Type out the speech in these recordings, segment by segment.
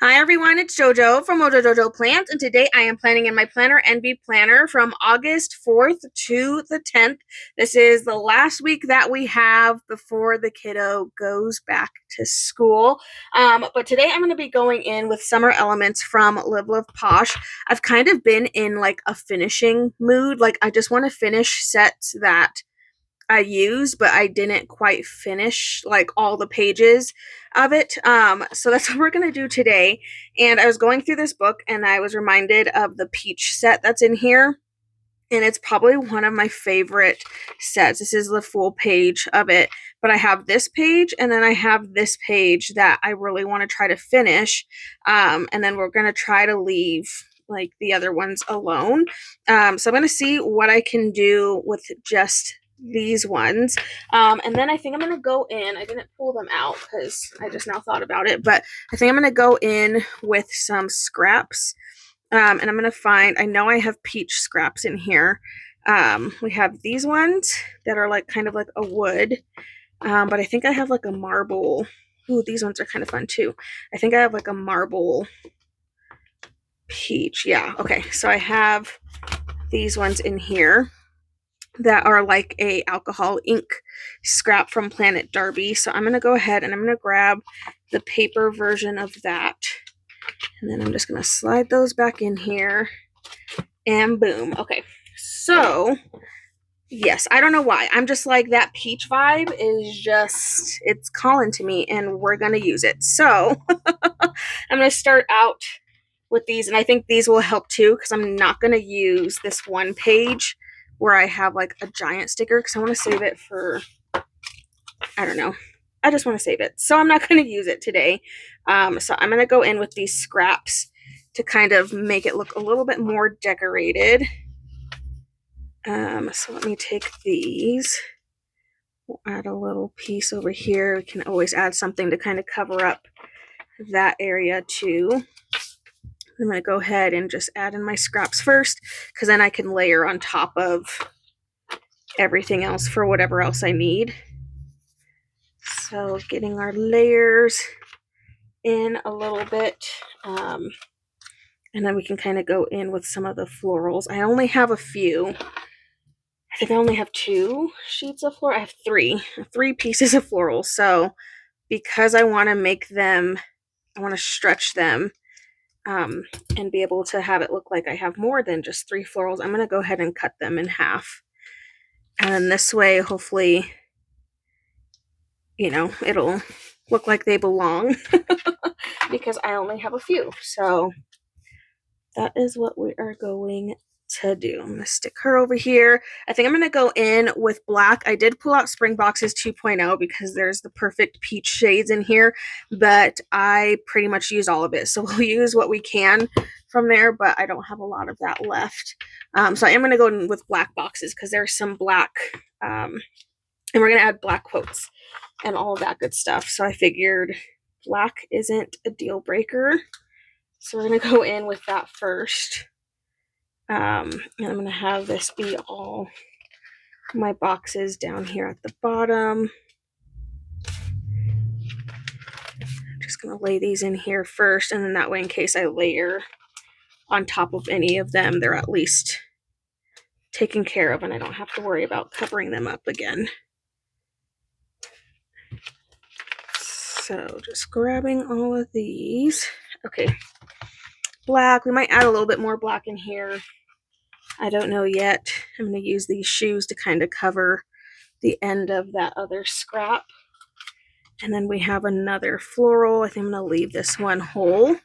Hi everyone, it's JoJo from Mojo Jojo Plants, and today I am planning in my Planner NB Planner from August 4th to the 10th. This is the last week that we have before the kiddo goes back to school. But today I'm going to be going in with Summer Elements from Live Love Posh. I've kind of been in like a finishing mood. Like I just want to finish sets that I used, but I didn't quite finish like all the pages of it. So that's what we're gonna do today. And I was going through this book and I was reminded of the peach set that's in here. And it's probably one of my favorite sets. This is the full page of it, but I have this page and then I have this page that I really want to try to finish. And then we're gonna try to leave like the other ones alone. So I'm gonna see what I can do with just these ones. And then I think I'm going to go in. I didn't pull them out because I just now thought about it, but I think I'm going to go in with some scraps. And I'm going to find, I know I have peach scraps in here. We have these ones that are like kind of like a wood, but I think I have like a marble. Ooh, these ones are kind of fun too. I think I have like a marble peach. Yeah. Okay. So I have these ones in here that are like a alcohol ink scrap from Planet Derby. So I'm going to go ahead and I'm going to grab the paper version of that. And then I'm just going to slide those back in here. And boom. Okay. So, yes, I don't know why. I'm just like that peach vibe is just, it's calling to me and we're going to use it. So, I'm going to start out with these. And I think these will help too because I'm not going to use this one page where I have like a giant sticker because I want to save it for, I don't know. I just want to save it. So I'm not going to use it today. So I'm going to go in with these scraps to kind of make it look a little bit more decorated. So let me take these. We'll add a little piece over here. We can always add something to kind of cover up that area too. I'm going to go ahead and just add in my scraps first because then I can layer on top of everything else for whatever else I need. So getting our layers in a little bit. And then we can kind of go in with some of the florals. I only have a few. I think I only have 2 sheets of floral. I have 3 pieces of florals. So because I want to make them, I want to stretch them and be able to have it look like I have more than just 3 florals, I'm going to go ahead and cut them in half. And this way, hopefully, you know, it'll look like they belong because I only have a few. So that is what we are going to do. I'm going to stick her over here. I think I'm going to go in with black. I did pull out Spring Boxes 2.0 because there's the perfect peach shades in here, but I pretty much use all of it. So we'll use what we can from there, but I don't have a lot of that left. So I am going to go in with black boxes because there's some black, and we're going to add black quotes and all of that good stuff. So I figured black isn't a deal breaker. So we're going to go in with that first. And I'm going to have this be all my boxes down here at the bottom. I'm just going to lay these in here first, and then that way in case I layer on top of any of them, they're at least taken care of and I don't have to worry about covering them up again. So just grabbing all of these. Okay, black. We might add a little bit more black in here. I don't know yet. I'm going to use these shoes to kind of cover the end of that other scrap. And then we have another floral. I think I'm going to leave this one whole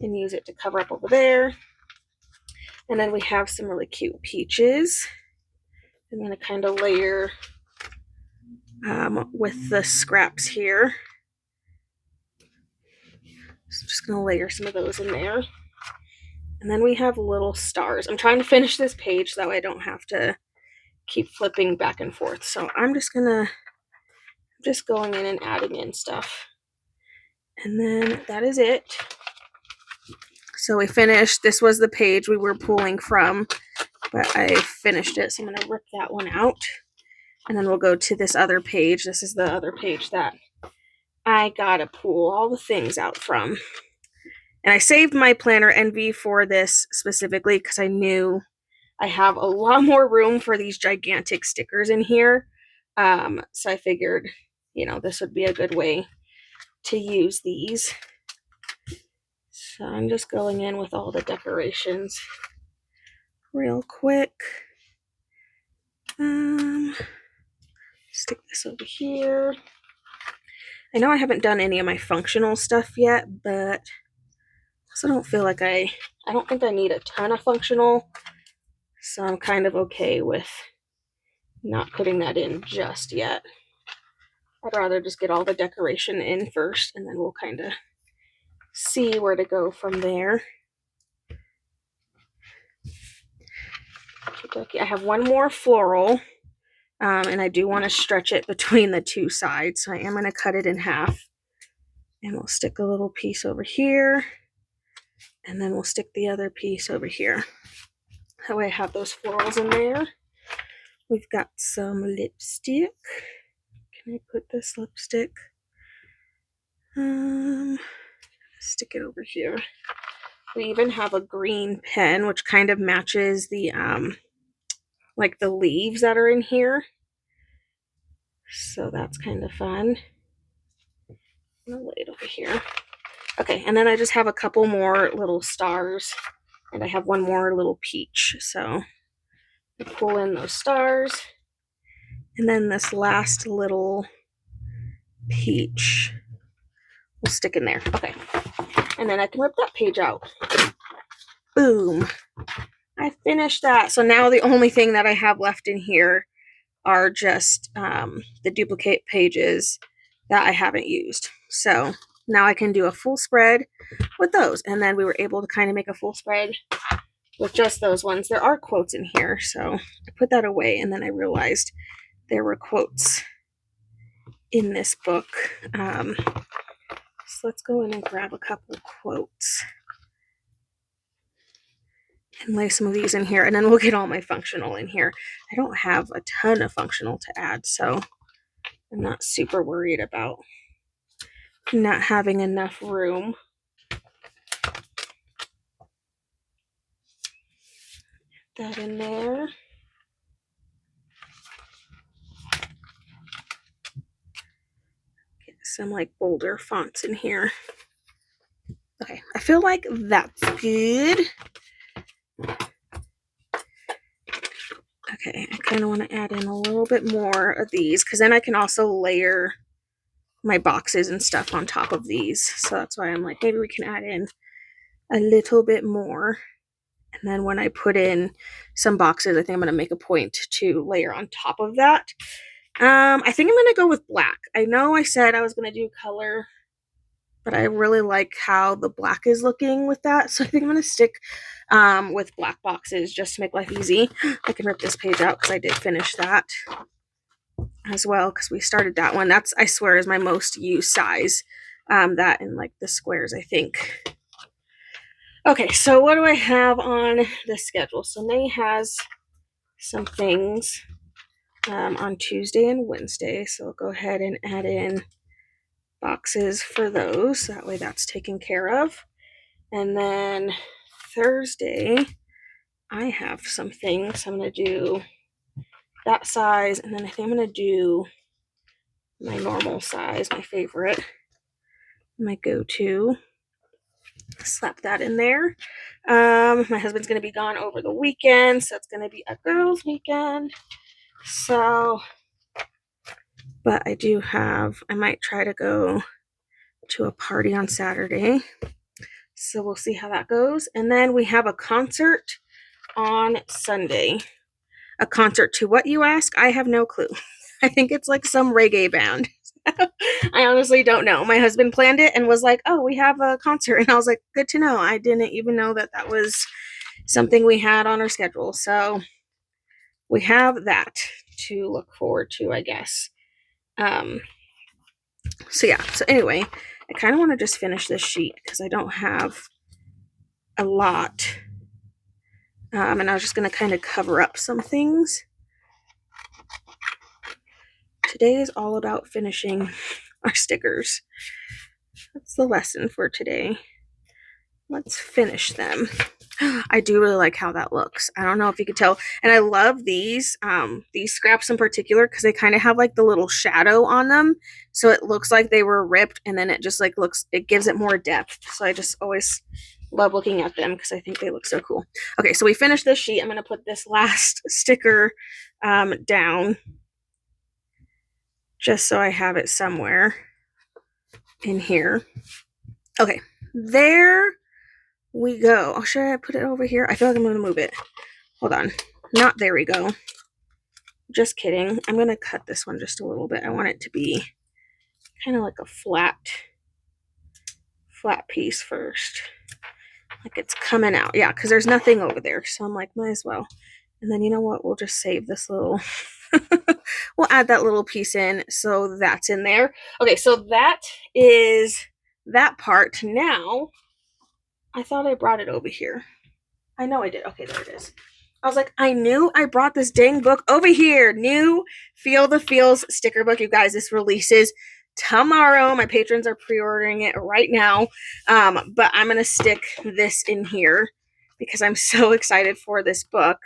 and use it to cover up over there. And then we have some really cute peaches. I'm going to kind of layer with the scraps here. So just going to layer some of those in there. And then we have little stars. I'm trying to finish this page so that way I don't have to keep flipping back and forth. So I'm just going in and adding in stuff. And then that is it. So we finished. This was the page we were pulling from, but I finished it. So I'm going to rip that one out. And then we'll go to this other page. This is the other page that I got to pull all the things out from. And I saved my planner envy for this specifically because I knew I have a lot more room for these gigantic stickers in here. So I figured, this would be a good way to use these. So I'm just going in with all the decorations real quick. Stick this over here. I know I haven't done any of my functional stuff yet, but I also don't feel like I don't think I need a ton of functional. So I'm kind of okay with not putting that in just yet. I'd rather just get all the decoration in first, and then we'll kind of see where to go from there. I have one more floral, and I do want to stretch it between the two sides, so I am going to cut it in half. And we'll stick a little piece over here, and then we'll stick the other piece over here. That way I have those florals in there. We've got some lipstick. Can I put this lipstick? Stick it over here. We even have a green pen, which kind of matches the like the leaves that are in here. So that's kind of fun. I'm gonna lay it over here. Okay, and then I just have a couple more little stars, and I have one more little peach. So I pull in those stars, and then this last little peach will stick in there. Okay, and then I can rip that page out. Boom. I finished that. So now the only thing that I have left in here are just the duplicate pages that I haven't used. So now I can do a full spread with those. And then we were able to kind of make a full spread with just those ones. There are quotes in here, so I put that away, and then I realized there were quotes in this book. So let's go in and grab a couple quotes and lay some of these in here, and then we'll get all my functional in here. I don't have a ton of functional to add, so I'm not super worried about not having enough room. That in there. Get some like bolder fonts in here. Okay, I feel like that's good. Okay, I kind of want to add in a little bit more of these because then I can also layer my boxes and stuff on top of these. So that's why I'm like, maybe we can add in a little bit more. And then when I put in some boxes, I think I'm going to make a point to layer on top of that. I think I'm going to go with black. I know I said I was going to do color, but I really like how the black is looking with that. So I think I'm going to stick with black boxes just to make life easy. I can rip this page out because I did finish that as well because we started that one. That's, I swear, is my most used size. That and like the squares, I think. Okay, so what do I have on the schedule? So May has some things on Tuesday and Wednesday. So I'll go ahead and add in boxes for those. That way that's taken care of. And then Thursday, I have some things. I'm going to do that size. And then I think I'm going to do my normal size, my favorite, my go-to. Slap that in there. My husband's going to be gone over the weekend, so it's going to be a girls' weekend. So, but I do have, I might try to go to a party on Saturday. So we'll see how that goes. And then we have a concert on Sunday. A concert to what, you ask? I have no clue. I think it's like some reggae band. I honestly don't know. My husband planned it and was like, oh, we have a concert. And I was like, good to know. I didn't even know that that was something we had on our schedule. So we have that to look forward to, I guess. So yeah. So anyway, I kind of want to just finish this sheet because I don't have a lot. And I was just going to kind of cover up some things. Today is all about finishing our stickers. That's the lesson for today. let's finish them. I do really like how that looks. I don't know if you could tell. And I love these scraps in particular because they kind of have like the little shadow on them. So it looks like they were ripped and then it just like it gives it more depth. So I just always love looking at them because I think they look so cool. Okay, so we finished this sheet. I'm going to put this last sticker down just so I have it somewhere in here. Okay, there we go. Oh, should I put it over here? I feel like I'm going to move it. Hold on. Not there we go. Just kidding. I'm going to cut this one just a little bit. I want it to be kind of like a flat piece first. Like it's coming out. Yeah, because there's nothing over there. So I'm like, might as well. And then you know what? We'll just save this little... we'll add that little piece in. So that's in there. Okay, so that is that part. Now, I thought I brought it over here. I know I did. Okay, there it is. I was like, I knew I brought this dang book over here. New Feel the Feels sticker book. You guys, this releases tomorrow. My patrons are pre-ordering it right now. But I'm going to stick this in here because I'm so excited for this book.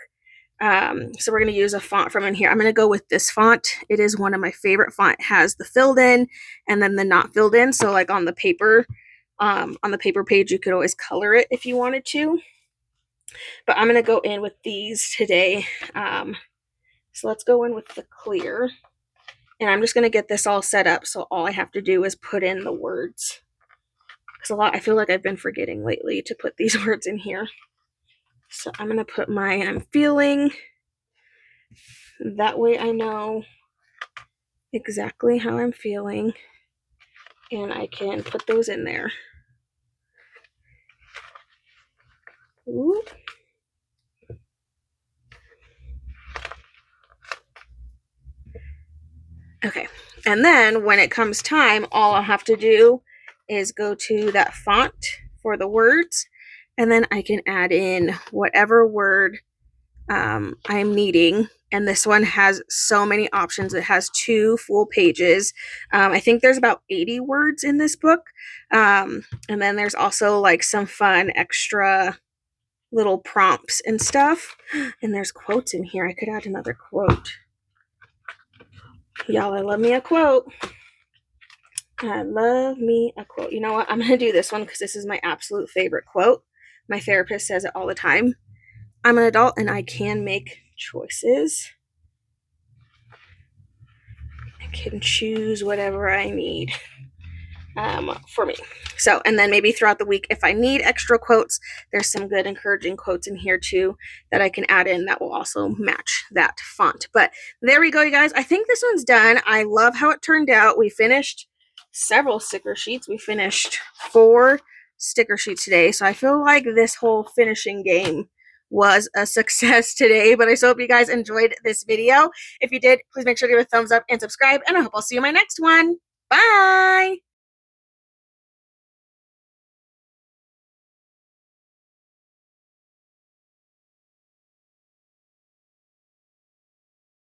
So we're going to use a font from in here. I'm going to go with this font. It is one of my favorite font. It has the filled in and then the not filled in. So like on the paper page, you could always color it if you wanted to. But I'm going to go in with these today. So let's go in with the clear. And I'm just going to get this all set up. So all I have to do is put in the words. Because I feel like I've been forgetting lately to put these words in here. So I'm going to put my I'm feeling. That way I know exactly how I'm feeling. And I can put those in there. Ooh. Okay, and then when it comes time, all I'll have to do is go to that font for the words, and then I can add in whatever word I'm needing. And this one has so many options. It has 2 full pages. I think there's about 80 words in this book. And then there's also like some fun extra little prompts and stuff. And there's quotes in here. I could add another quote. Y'all, I love me a quote. I love me a quote. You know what? I'm going to do this one because this is my absolute favorite quote. My therapist says it all the time. I'm an adult and I can make choices. I can choose whatever I need for me. So, and then maybe throughout the week, if I need extra quotes, there's some good encouraging quotes in here too that I can add in that will also match that font. But there we go, you guys. I think this one's done. I love how it turned out. We finished several sticker sheets. We finished 4 sticker sheets today. So I feel like this whole finishing game was a success today. But I so hope you guys enjoyed this video. If you did, please make sure to give a thumbs up and subscribe. And I hope I'll see you in my next one. Bye!